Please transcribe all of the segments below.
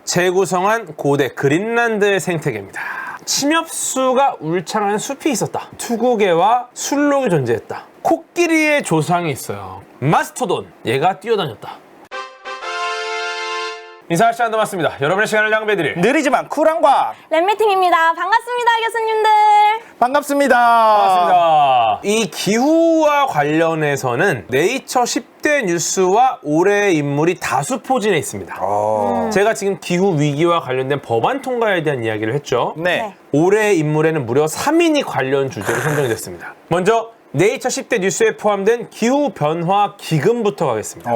재구성한 고대 그린란드의 생태계입니다. 침엽수가 울창한 숲이 있었다. 투구개와 술록이 존재했다. 코끼리의 조상이 있어요. 마스토돈, 얘가 뛰어다녔다. 인사할 시간 남았습니다. 여러분의 시간을 낭비해드릴 느리지만 쿨한 과학 랩미팅입니다. 반갑습니다, 교수님들. 반갑습니다. 반갑습니다. 이 기후와 관련해서는 네이처 10대 뉴스와 올해의 인물이 다수 포진해 있습니다. 제가 지금 기후 위기와 관련된 법안 통과에 대한 이야기를 했죠. 네. 올해의 인물에는 무려 3인이 관련 주제로 선정이 됐습니다. 먼저 네이처 10대 뉴스에 포함된 기후변화 기금부터 가겠습니다.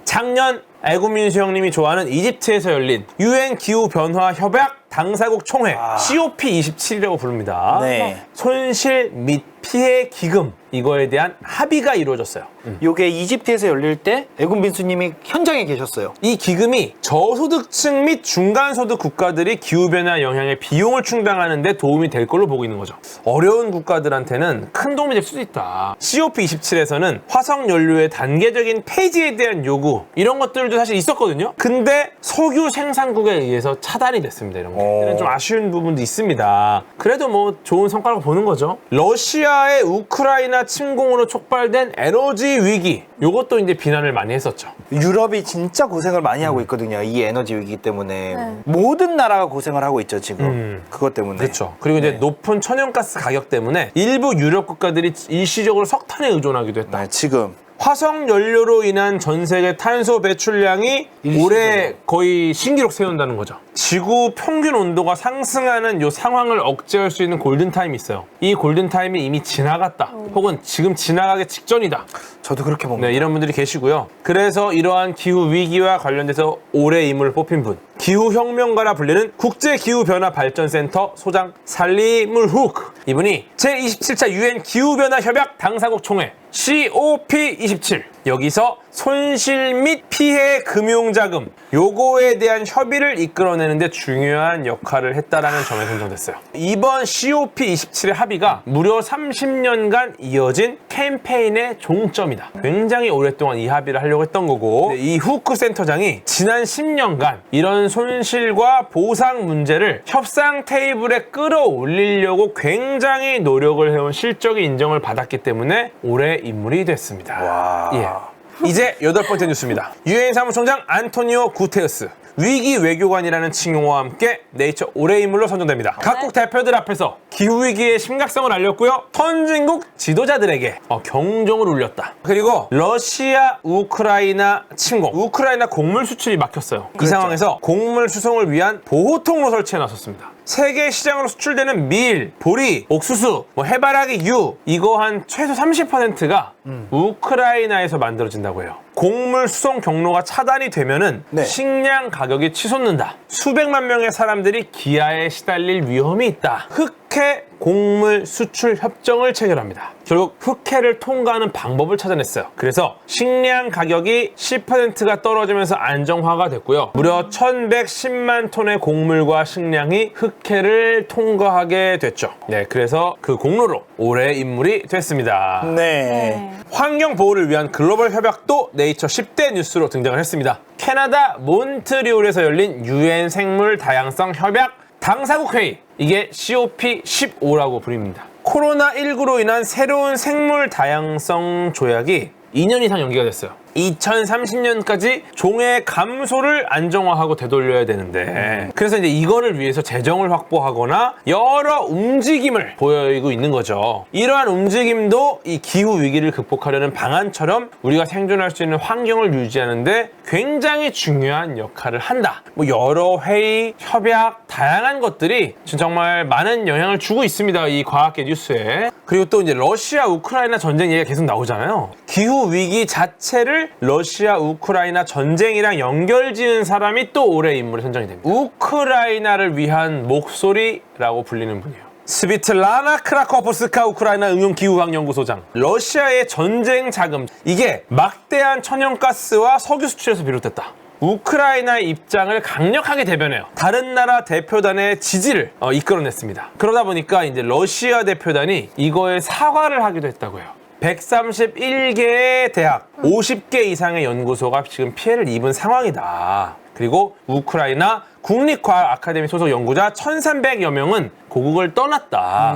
작년 애국민수 형님이 좋아하는 이집트에서 열린 UN 기후변화 협약 당사국 총회 COP27이라고 부릅니다. 네. 손실 및 피해 기금, 이거에 대한 합의가 이루어졌어요. 요게 이집트에서 열릴 때 애군 민수님이 현장에 계셨어요. 이 기금이 저소득층 및 중간소득 국가들이 기후변화 영향의 비용을 충당하는 데 도움이 될 걸로 보고 있는 거죠. 어려운 국가들한테는 큰 도움이 될 수도 있다. COP27에서는 화석연료의 단계적인 폐지에 대한 요구, 이런 것들도 사실 있었거든요. 근데 석유 생산국에 의해서 차단이 됐습니다. 이런 것들은 좀 아쉬운 부분도 있습니다. 그래도 뭐 좋은 성과라고 보는 거죠. 러시아의 우크라이나 침공으로 촉발된 에너지 위기, 요것도 이제 비난을 많이 했었죠. 유럽이 진짜 고생을 많이 하고 있거든요. 이 에너지 위기 때문에. 모든 나라가 고생을 하고 있죠, 지금. 그것 때문에. 그렇죠. 그리고 이제 높은 천연가스 가격 때문에 일부 유럽 국가들이 일시적으로 석탄에 의존하기도 했다. 네, 지금. 화석 연료로 인한 전 세계 탄소 배출량이 올해 거의 신기록 세운다는 거죠. 지구 평균 온도가 상승하는 이 상황을 억제할 수 있는 골든타임이 있어요. 이 골든타임이 이미 지나갔다. 혹은 지금 지나가기 직전이다. 저도 그렇게 봅니다. 네, 이런 분들이 계시고요. 그래서 이러한 기후 위기와 관련돼서 올해 인물을 뽑힌 분, 기후혁명가라 불리는 국제기후변화발전센터 소장 살리물 후크, 이분이 제27차 UN 기후변화 협약 당사국 총회 COP27, 여기서 손실 및 피해 금융자금, 요거에 대한 협의를 이끌어내는데 중요한 역할을 했다라는 점에 선정됐어요. 이번 COP27의 합의가 무려 30년간 이어진 캠페인의 종점이다. 굉장히 오랫동안 이 합의를 하려고 했던 거고, 이 후크 센터장이 지난 10년간 이런 손실과 보상 문제를 협상 테이블에 끌어올리려고 굉장히 노력을 해온 실적의 인정을 받았기 때문에 올해 인물이 됐습니다. 와. 예. 이제 8번째 뉴스입니다. 유엔 사무총장 안토니오 구테우스, 위기 외교관이라는 칭호와 함께 네이처 올해 인물로 선정됩니다. 각국 대표들 앞에서 기후위기의 심각성을 알렸고요. 선진국 지도자들에게 경종을 울렸다. 그리고 러시아, 우크라이나 침공, 우크라이나 곡물 수출이 막혔어요. 이 상황에서 곡물 수송을 위한 보호통로 설치해 놨었습니다. 세계 시장으로 수출되는 밀, 보리, 옥수수, 해바라기, 유, 이거 한 최소 30%가 우크라이나에서 만들어진다고 해요. 곡물 수송 경로가 차단이 되면은 식량 가격이 치솟는다. 수백만 명의 사람들이 기아에 시달릴 위험이 있다. 흑해 곡물 수출 협정을 체결합니다. 결국 흑해를 통과하는 방법을 찾아냈어요. 그래서 식량 가격이 10%가 떨어지면서 안정화가 됐고요. 무려 1110만 톤의 곡물과 식량이 흑해를 통과하게 됐죠. 네, 그래서 그 공로로 올해 인물이 됐습니다. 네. 환경 보호를 위한 글로벌 협약도 네이처 10대 뉴스로 등장을 했습니다. 캐나다 몬트리올에서 열린 UN 생물 다양성 협약 당사국 회의, 이게 COP15라고 부릅니다. 코로나19로 인한 새로운 생물 다양성 조약이 2년 이상 연기가 됐어요. 2030년까지 종의 감소를 안정화하고 되돌려야 되는데, 그래서 이제 이거를 위해서 재정을 확보하거나 여러 움직임을 보이고 있는 거죠. 이러한 움직임도 이 기후 위기를 극복하려는 방안처럼 우리가 생존할 수 있는 환경을 유지하는데 굉장히 중요한 역할을 한다. 뭐 여러 회의, 협약, 다양한 것들이 정말 많은 영향을 주고 있습니다. 이 과학계 뉴스에. 그리고 또 이제 러시아, 우크라이나 전쟁 얘기가 계속 나오잖아요. 기후 위기 자체를 러시아, 우크라이나 전쟁이랑 연결지은 사람이 또 올해 인물에 선정이 됩니다. 우크라이나를 위한 목소리라고 불리는 분이에요. 스비틀라나 크라코프스카 우크라이나 응용기후학연구소장. 러시아의 전쟁 자금, 이게 막대한 천연가스와 석유 수출에서 비롯됐다. 우크라이나의 입장을 강력하게 대변해요. 다른 나라 대표단의 지지를 이끌어냈습니다. 그러다 보니까 이제 러시아 대표단이 이거에 사과를 하기도 했다고 해요. 131개의 대학, 50개 이상의 연구소가 지금 피해를 입은 상황이다. 그리고 우크라이나 국립과학 아카데미 소속 연구자 1,300여 명은 고국을 떠났다.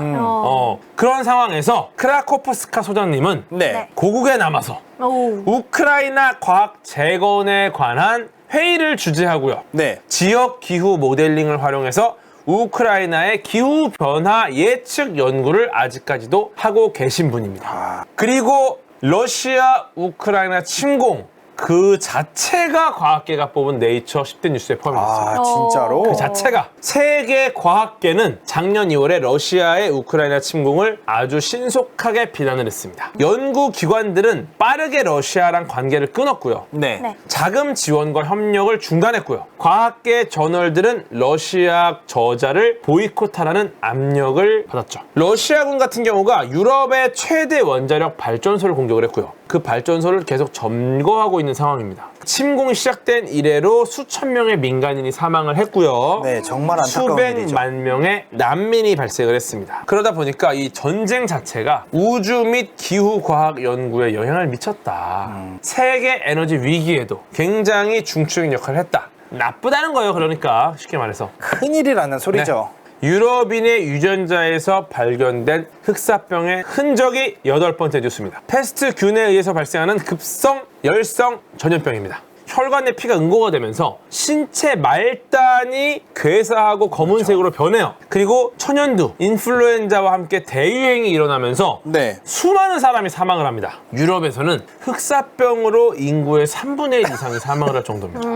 그런 상황에서 크라코프스카 소장님은 네. 고국에 남아서 오. 우크라이나 과학 재건에 관한 회의를 주재하고요. 네. 지역 기후 모델링을 활용해서 우크라이나의 기후 변화 예측 연구를 아직까지도 하고 계신 분입니다. 그리고 러시아 우크라이나 침공 그 자체가 과학계가 뽑은 네이처 10대 뉴스에 포함이 됐습니다. 아, 진짜로? 그 자체가 세계 과학계는 작년 2월에 러시아의 우크라이나 침공을 아주 신속하게 비난을 했습니다. 연구 기관들은 빠르게 러시아랑 관계를 끊었고요. 네. 네. 자금 지원과 협력을 중단했고요. 과학계 저널들은 러시아 저자를 보이콧하라는 압력을 받았죠. 러시아군 같은 경우가 유럽의 최대 원자력 발전소를 공격을 했고요. 그 발전소를 계속 점거하고 있는 상황입니다. 침공이 시작된 이래로 수천 명의 민간인이 사망을 했고요. 네, 정말 안타까운 일이죠. 수백만 명의 난민이 발생을 했습니다. 그러다 보니까 이 전쟁 자체가 우주 및 기후과학 연구에 영향을 미쳤다. 세계 에너지 위기에도 굉장히 중추적인 역할을 했다. 나쁘다는 거예요. 그러니까 쉽게 말해서. 큰일이라는 소리죠. 유럽인의 유전자에서 발견된 흑사병의 흔적이 8번째 뉴스입니다. 패스트균에 의해서 발생하는 급성 열성 전염병입니다. 혈관 내 피가 응고가 되면서 신체 말단이 괴사하고 검은색으로 변해요. 그리고 천연두, 인플루엔자와 함께 대유행이 일어나면서 네. 수많은 사람이 사망을 합니다. 유럽에서는 흑사병으로 인구의 3분의 1 이상이 사망을 할 정도입니다.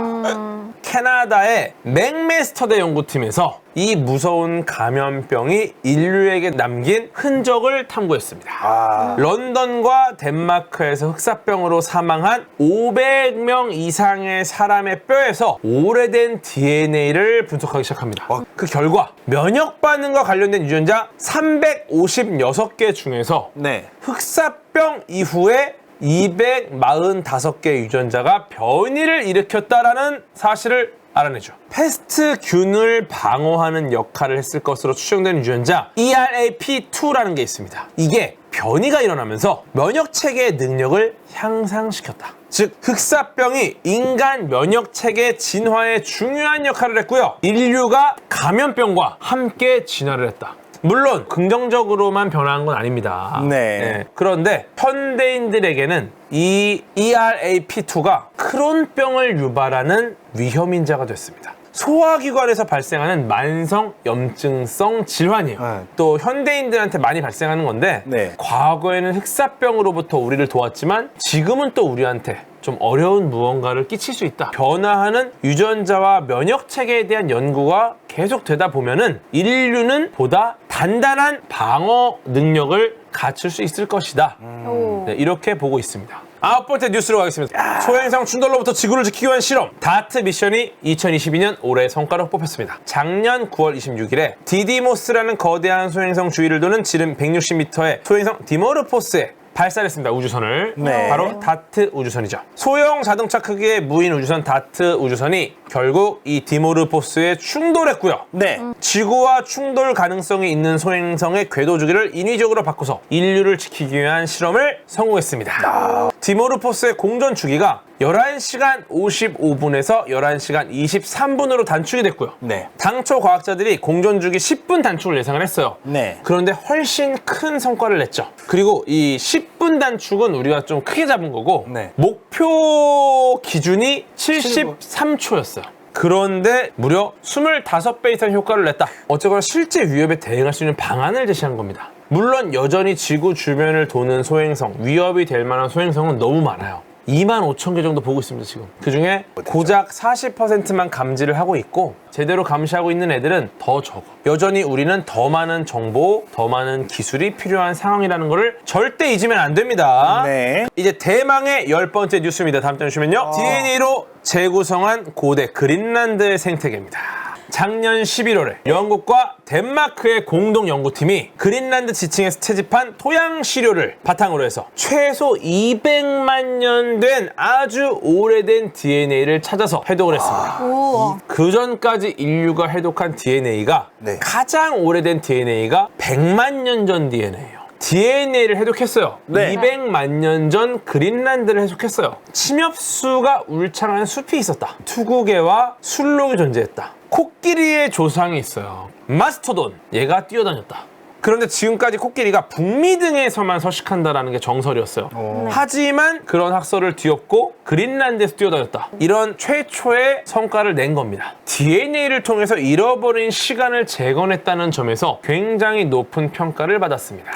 캐나다의 맥메스터대 연구팀에서 이 무서운 감염병이 인류에게 남긴 흔적을 탐구했습니다. 아. 런던과 덴마크에서 흑사병으로 사망한 500명 이상의 사람의 뼈에서 오래된 DNA를 분석하기 시작합니다. 그 결과 면역 반응과 관련된 유전자 356개 중에서 네. 흑사병 이후에 245개 유전자가 변이를 일으켰다라는 사실을 알아내죠. 패스트균을 방어하는 역할을 했을 것으로 추정되는 유전자 ERAP2라는 게 있습니다. 이게 변이가 일어나면서 면역체계의 능력을 향상시켰다. 즉 흑사병이 인간 면역체계 진화에 중요한 역할을 했고요. 인류가 감염병과 함께 진화를 했다. 물론 긍정적으로만 변화한 건 아닙니다. 네. 그런데 현대인들에게는 이 ERAP2가 크론병을 유발하는 위험인자가 됐습니다. 소화기관에서 발생하는 만성 염증성 질환이에요. 네. 또 현대인들한테 많이 발생하는 건데 네. 과거에는 흑사병으로부터 우리를 도왔지만 지금은 또 우리한테 좀 어려운 무언가를 끼칠 수 있다. 변화하는 유전자와 면역체계에 대한 연구가 계속되다 보면은 인류는 보다 단단한 방어 능력을 갖출 수 있을 것이다. 오. 네, 이렇게 보고 있습니다. 9번째 뉴스로 가겠습니다. 소행성 충돌로부터 지구를 지키기 위한 실험 다트 미션이 2022년 올해의 성과로 뽑혔습니다. 작년 9월 26일에 디디모스라는 거대한 소행성 주위를 도는 지름 160m의 소행성 디모르포스에 발사했습니다. 우주선을. 네. 바로 다트 우주선이죠. 소형 자동차 크기의 무인 우주선 다트 우주선이 결국 이 디모르포스에 충돌했고요. 네. 지구와 충돌 가능성이 있는 소행성의 궤도 주기를 인위적으로 바꿔서 인류를 지키기 위한 실험을 성공했습니다. 디모르포스의 공전 주기가 11시간 55분에서 11시간 23분으로 단축이 됐고요. 네. 당초 과학자들이 공전 주기 10분 단축을 예상을 했어요. 네. 그런데 훨씬 큰 성과를 냈죠. 그리고 이 10분 단축은 우리가 좀 크게 잡은 거고 네. 목표 기준이 73초였어요. 그런데 무려 25배 이상 효과를 냈다. 어쨌거나 실제 위협에 대응할 수 있는 방안을 제시한 겁니다. 물론 여전히 지구 주변을 도는 소행성, 위협이 될 만한 소행성은 너무 많아요. 25,000개 정도 보고 있습니다, 지금. 그중에 고작 40%만 감지를 하고 있고 제대로 감시하고 있는 애들은 더 적어. 여전히 우리는 더 많은 정보, 더 많은 기술이 필요한 상황이라는 것을 절대 잊으면 안 됩니다. 네. 이제 대망의 10번째 뉴스입니다. 다음 장 주시면요. DNA로 재구성한 고대 그린란드의 생태계입니다. 작년 11월에 영국과 덴마크의 공동 연구팀이 그린란드 지층에서 채집한 토양 시료를 바탕으로 해서 최소 200만 년 된 아주 오래된 DNA를 찾아서 해독을 했습니다. 우와. 그 전까지 인류가 해독한 DNA가 네. 가장 오래된 DNA가 100만 년 전 DNA예요. DNA를 해독했어요. 네. 200만 년 전 그린란드를 해독했어요. 침엽수가 울창한 숲이 있었다. 투구개와 술록이 존재했다. 코끼리의 조상이 있어요. 마스토돈, 얘가 뛰어다녔다. 그런데 지금까지 코끼리가 북미 등에서만 서식한다라는 게 정설이었어요. 하지만 그런 학설을 뒤엎고 그린란드에서 뛰어다녔다. 이런 최초의 성과를 낸 겁니다. DNA를 통해서 잃어버린 시간을 재건했다는 점에서 굉장히 높은 평가를 받았습니다.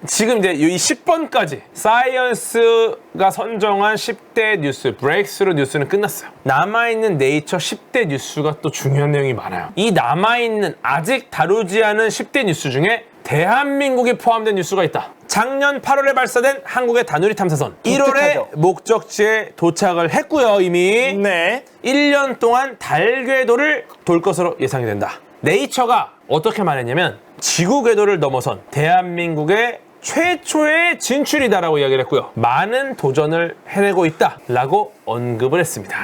지금 이제 이 10번까지 사이언스가 선정한 10대 뉴스, 브레이크스루 뉴스는 끝났어요. 남아있는 네이처 10대 뉴스가 또 중요한 내용이 많아요. 이 남아있는 아직 다루지 않은 10대 뉴스 중에 대한민국이 포함된 뉴스가 있다. 작년 8월에 발사된 한국의 다누리 탐사선 1월에 목적지에 도착을 했고요. 이미 네. 1년 동안 달 궤도를 돌 것으로 예상이 된다. 네이처가 어떻게 말했냐면 지구 궤도를 넘어선 대한민국의 최초의 진출이다라고 이야기를 했고요. 많은 도전을 해내고 있다라고 언급을 했습니다.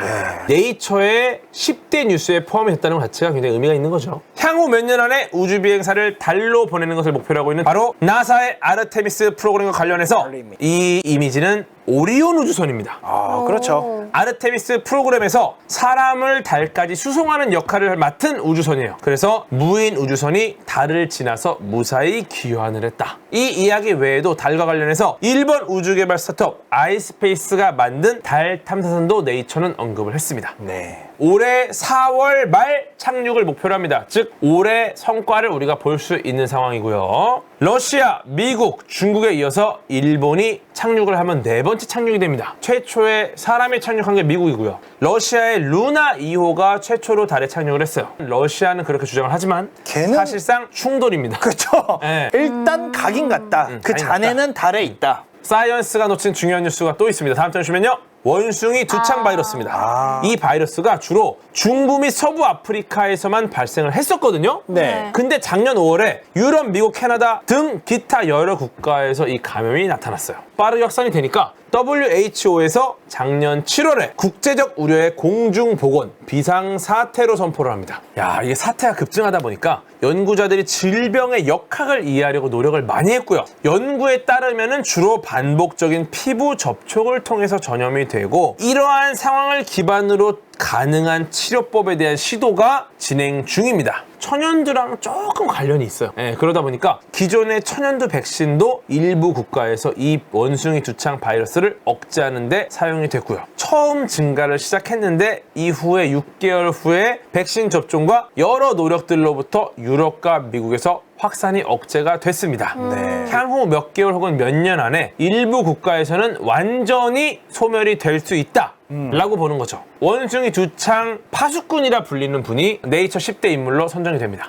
네이처의 10대 뉴스에 포함이 됐다는 것 자체가 굉장히 의미가 있는 거죠. 향후 몇 년 안에 우주 비행사를 달로 보내는 것을 목표로 하고 있는 바로 나사의 아르테미스 프로그램과 관련해서 이 이미지는 오리온 우주선입니다. 아, 그렇죠. 아르테미스 프로그램에서 사람을 달까지 수송하는 역할을 맡은 우주선이에요. 그래서 무인 우주선이 달을 지나서 무사히 귀환을 했다. 이 이야기 외에도 달과 관련해서 일본 우주개발 스타트업 아이스페이스가 만든 달 탐사선도 네이처는 언급을 했습니다. 네. 올해 4월 말 착륙을 목표로 합니다. 즉 올해 성과를 우리가 볼 수 있는 상황이고요. 러시아, 미국, 중국에 이어서 일본이 착륙을 하면 네 번째 착륙이 됩니다. 최초의 사람이 착륙한 게 미국이고요. 러시아의 루나 2호가 최초로 달에 착륙을 했어요. 러시아는 그렇게 주장을 하지만 걔는- 사실상 충돌입니다. 그렇죠. 네. 일단 가긴 갔다. 그 가긴 잔해는 달에 있다. 사이언스가 놓친 중요한 뉴스가 또 있습니다. 다음 장 주시면요. 원숭이 두창 바이러스입니다. 이 바이러스가 주로 중부 및 서부 아프리카에서만 발생을 했었거든요. 네. 근데 작년 5월에 유럽, 미국, 캐나다 등 기타 여러 국가에서 이 감염이 나타났어요. 빠르게 확산이 되니까 WHO에서 작년 7월에 국제적 우려의 공중보건 비상사태로 선포를 합니다. 야, 이게 사태가 급증하다 보니까 연구자들이 질병의 역학을 이해하려고 노력을 많이 했고요. 연구에 따르면은 주로 반복적인 피부 접촉을 통해서 전염이 되고 이러한 상황을 기반으로 가능한 치료법에 대한 시도가 진행 중입니다. 천연두랑 조금 관련이 있어요. 그러다 보니까 기존의 천연두 백신도 일부 국가에서 이 원숭이 두창 바이러스를 억제하는 데 사용이 됐고요. 처음 증가를 시작했는데 이후에 6개월 후에 백신 접종과 여러 노력들로부터 유럽과 미국에서 확산이 억제가 됐습니다. 향후 몇 개월 혹은 몇 년 안에 일부 국가에서는 완전히 소멸이 될 수 있다. 라고 보는 거죠. 원숭이 두창 파수꾼이라 불리는 분이 네이처 10대 인물로 선정이 됩니다.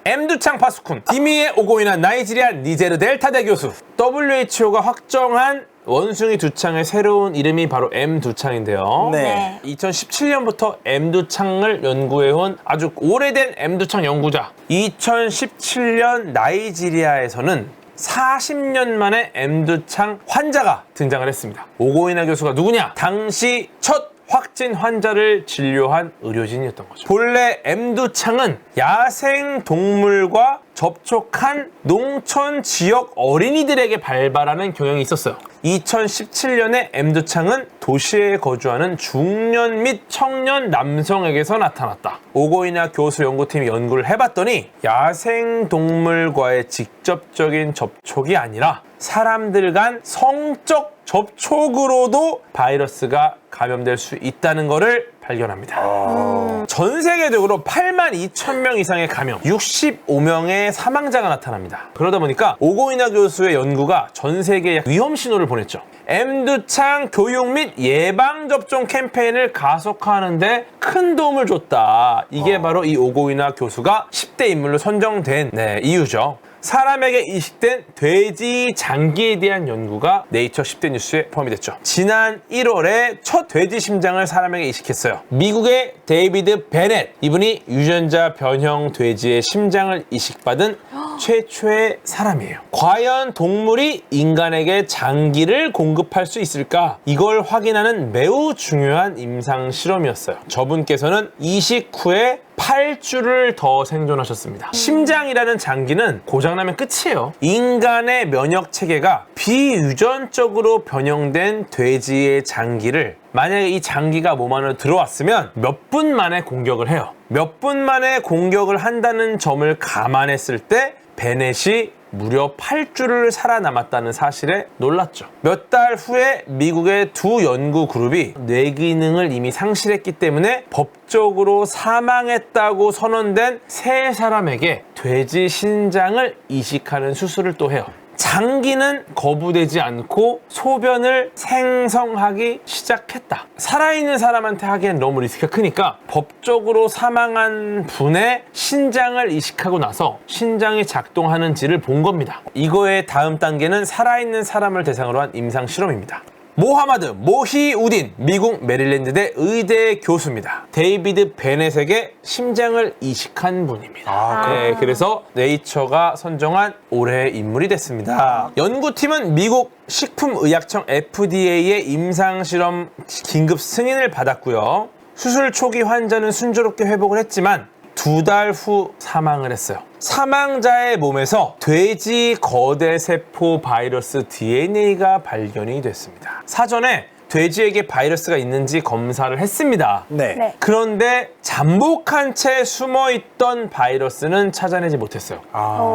M두창 파수꾼, 기미에 오고 있는 나이지리아 니제르 델타대 교수. WHO가 확정한 원숭이 두창의 새로운 이름이 바로 M두창인데요. 네. 2017년부터 M두창을 연구해온 아주 오래된 M두창 연구자. 2017년 나이지리아에서는 40년 만에 M두창 환자가 등장을 했습니다. 오고이나 교수가 누구냐? 당시 첫 확진 환자를 진료한 의료진이었던 거죠. 본래 M두창은 야생 동물과 접촉한 농촌 지역 어린이들에게 발발하는 경향이 있었어요. 2017년에 M두창은 도시에 거주하는 중년 및 청년 남성에게서 나타났다. 오고이나 교수 연구팀이 연구를 해봤더니 야생 동물과의 직접적인 접촉이 아니라 사람들 간 성적 접촉으로도 바이러스가 감염될 수 있다는 것을 발견합니다. 전 세계적으로 82,000명 이상의 감염, 65명의 사망자가 나타납니다. 그러다 보니까 오고이나 교수의 연구가 전 세계에 위험 신호를 보냈죠. M두창 교육 및 예방접종 캠페인을 가속화하는데 큰 도움을 줬다. 이게 바로 이 오고이나 교수가 10대 인물로 선정된 이유죠. 사람에게 이식된 돼지 장기에 대한 연구가 네이처 10대 뉴스에 포함이 됐죠. 지난 1월에 첫 돼지 심장을 사람에게 이식했어요. 미국의 데이비드 베넷, 이분이 유전자 변형 돼지의 심장을 이식받은 최초의 사람이에요. 과연 동물이 인간에게 장기를 공급할 수 있을까? 이걸 확인하는 매우 중요한 임상 실험이었어요. 저분께서는 이식 후에 8주를 더 생존하셨습니다. 심장이라는 장기는 고장나면 끝이에요. 인간의 면역 체계가 비유전적으로 변형된 돼지의 장기를 만약에 이 장기가 몸 안으로 들어왔으면 몇 분 만에 공격을 해요. 몇 분 만에 공격을 한다는 점을 감안했을 때 베넷이 무려 8주를 살아남았다는 사실에 놀랐죠. 몇 달 후에 미국의 두 연구 그룹이 뇌 기능을 이미 상실했기 때문에 법적으로 사망했다고 선언된 세 사람에게 돼지 신장을 이식하는 수술을 또 해요. 장기는 거부되지 않고 소변을 생성하기 시작했다. 살아있는 사람한테 하기엔 너무 리스크가 크니까 법적으로 사망한 분의 신장을 이식하고 나서 신장이 작동하는지를 본 겁니다. 이거의 다음 단계는 살아있는 사람을 대상으로 한 임상 실험입니다. 모하마드 모히우딘 미국 메릴랜드대 의대 교수입니다. 데이비드 베넷에게 심장을 이식한 분입니다. 네, 그래서 네이처가 선정한 올해의 인물이 됐습니다. 연구팀은 미국 식품의약청 FDA의 임상실험 긴급 승인을 받았고요. 수술 초기 환자는 순조롭게 회복을 했지만 2달 후 사망을 했어요. 사망자의 몸에서 돼지 거대세포 바이러스 DNA가 발견이 됐습니다. 사전에 돼지에게 바이러스가 있는지 검사를 했습니다. 네. 그런데 잠복한 채 숨어있던 바이러스는 찾아내지 못했어요.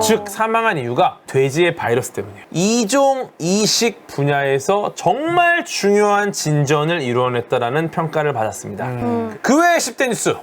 즉 사망한 이유가 돼지의 바이러스 때문이에요. 이종 이식 분야에서 정말 중요한 진전을 이루어냈다라는 평가를 받았습니다. 그 외의 10대 뉴스.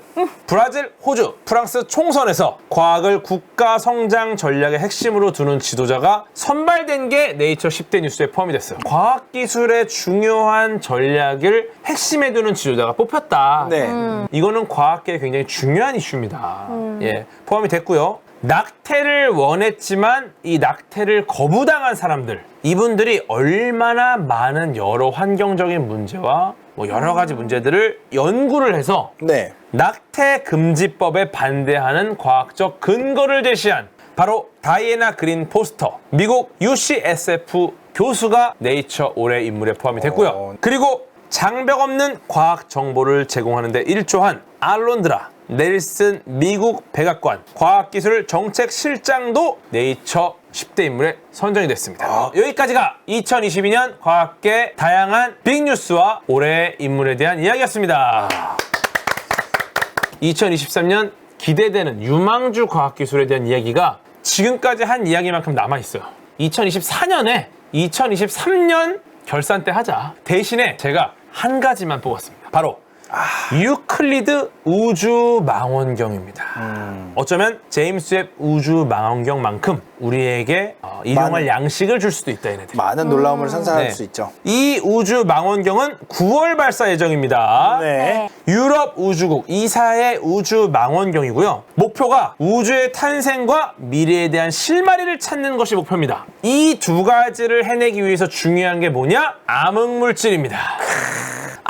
브라질, 호주, 프랑스 총선에서 과학을 국가 성장 전략의 핵심으로 두는 지도자가 선발된 게 네이처 10대 뉴스에 포함이 됐어요. 과학기술의 중요한 전략을 핵심에 두는 지도자가 뽑혔다. 네. 이거는 과학계에 굉장히 중요한 이슈입니다. 예, 포함이 됐고요. 낙태를 원했지만 이 낙태를 거부당한 사람들, 이분들이 얼마나 많은 여러 환경적인 문제와 뭐 여러 가지 문제들을 연구를 해서 네. 낙태 금지법에 반대하는 과학적 근거를 제시한 바로 다이애나 그린 포스터, 미국 UCSF 교수가 네이처 올해 인물에 포함이 됐고요. 그리고 장벽 없는 과학 정보를 제공하는 데 일조한 알론드라 넬슨 미국 백악관 과학기술 정책실장도 네이처 10대 인물에 선정이 됐습니다. 여기까지가 2022년 과학계 다양한 빅뉴스와 올해의 인물에 대한 이야기였습니다. 2023년 기대되는 유망주 과학기술에 대한 이야기가 지금까지 한 이야기만큼 남아있어요. 2024년에 2023년 결산 때 하자. 대신에 제가 한 가지만 뽑았습니다. 바로 유클리드 우주망원경입니다. 어쩌면 제임스 웹 우주망원경만큼 우리에게 이용할 양식을 줄 수도 있다. 얘네들. 많은 놀라움을 선사할 네. 수 있죠. 이 우주망원경은 9월 발사 예정입니다. 네. 유럽 우주국 이사의 우주망원경이고요. 목표가 우주의 탄생과 미래에 대한 실마리를 찾는 것이 목표입니다. 이 두 가지를 해내기 위해서 중요한 게 뭐냐? 암흑물질입니다.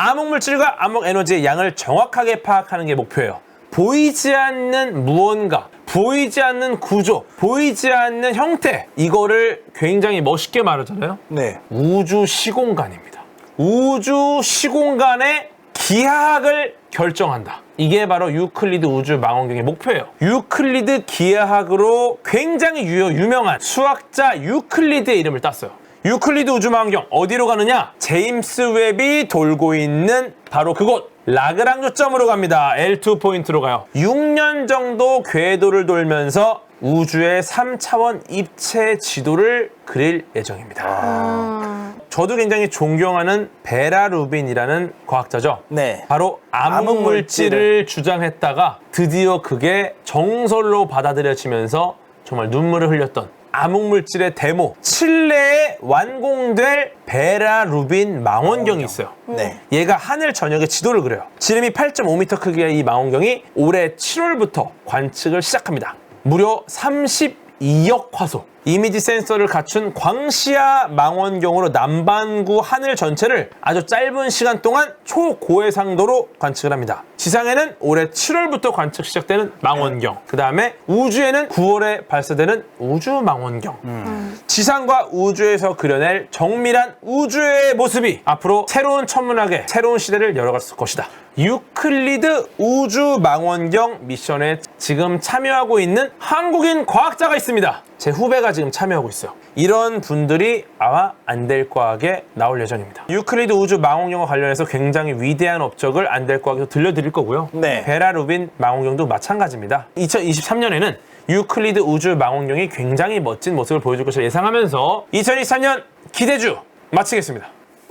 암흑물질과 암흑에너지의 양을 정확하게 파악하는 게 목표예요. 보이지 않는 무언가, 보이지 않는 구조, 보이지 않는 형태, 이거를 굉장히 멋있게 말하잖아요. 네. 우주 시공간입니다. 우주 시공간의 기하학을 결정한다. 이게 바로 유클리드 우주망원경의 목표예요. 유클리드 기하학으로 굉장히 유명한 수학자 유클리드의 이름을 땄어요. 유클리드 우주망원경 어디로 가느냐? 제임스 웹이 돌고 있는 바로 그곳 라그랑주 점으로 갑니다. L2 포인트로 가요. 6년 정도 궤도를 돌면서 우주의 3차원 입체 지도를 그릴 예정입니다. 저도 굉장히 존경하는 베라 루빈이라는 과학자죠. 네. 바로 암흑물질을 주장했다가 드디어 그게 정설로 받아들여지면서 정말 눈물을 흘렸던 암흑물질의 데모, 칠레에 완공될 베라 루빈 망원경이 있어요. 네. 얘가 하늘 전역의 지도를 그려요. 지름이 8.5m 크기의 이 망원경이 올해 7월부터 관측을 시작합니다. 무려 32억 화소. 이미지 센서를 갖춘 광시야 망원경으로 남반구 하늘 전체를 아주 짧은 시간 동안 초고해상도로 관측을 합니다. 지상에는 올해 7월부터 관측 시작되는 망원경, 그 다음에 우주에는 9월에 발사되는 우주 망원경. 지상과 우주에서 그려낼 정밀한 우주의 모습이 앞으로 새로운 천문학의 새로운 시대를 열어갈 것이다. 유클리드 우주 망원경 미션에 지금 참여하고 있는 한국인 과학자가 있습니다. 제 후배가 지금 참여하고 있어요. 이런 분들이 아마 안될과학에 나올 예정입니다. 유클리드 우주 망원경과 관련해서 굉장히 위대한 업적을 안될과학에서 들려드릴 거고요. 네. 베라 루빈 망원경도 마찬가지입니다. 2023년에는 유클리드 우주 망원경이 굉장히 멋진 모습을 보여줄 것을 예상하면서 2023년 기대주 마치겠습니다.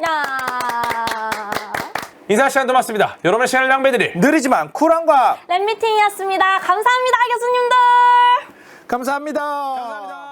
야. 인사 시간 더 맞습니다. 여러분의 시간을 낭비해드릴 느리지만 쿨한 과학. 랩미팅이었습니다. 감사합니다, 교수님들. 감사합니다. 감사합니다.